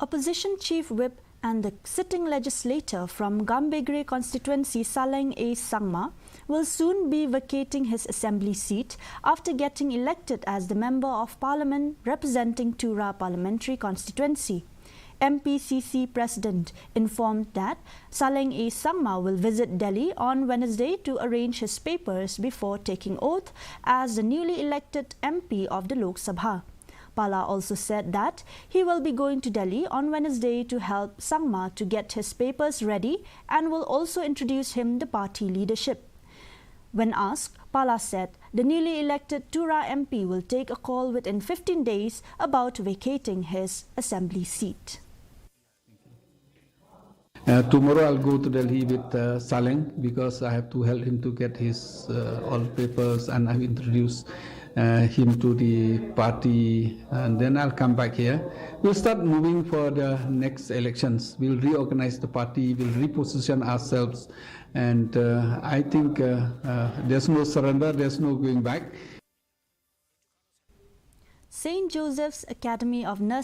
Opposition Chief Whip and the sitting legislator from Gambegre Constituency Saleng A. Sangma will soon be vacating his assembly seat after getting elected as the Member of Parliament representing Tura Parliamentary Constituency. MPCC President informed that Saleng A. Sangma will visit Delhi on Wednesday to arrange his papers before taking oath as the newly elected MP of the Lok Sabha. Pala also said that he will be going to Delhi on Wednesday to help Sangma to get his papers ready and will also introduce him the party leadership. When asked, Pala said the newly elected Tura MP will take a call within 15 days about vacating his assembly seat. Tomorrow I'll go to Delhi with Saleng because I have to help him to get his all papers, and I've introduced him to the party, and then I'll come back here. We'll start moving for the next elections. We'll reorganize the party, we'll reposition ourselves, and I think there's no surrender, there's no going back. St. Joseph's Academy of Nursing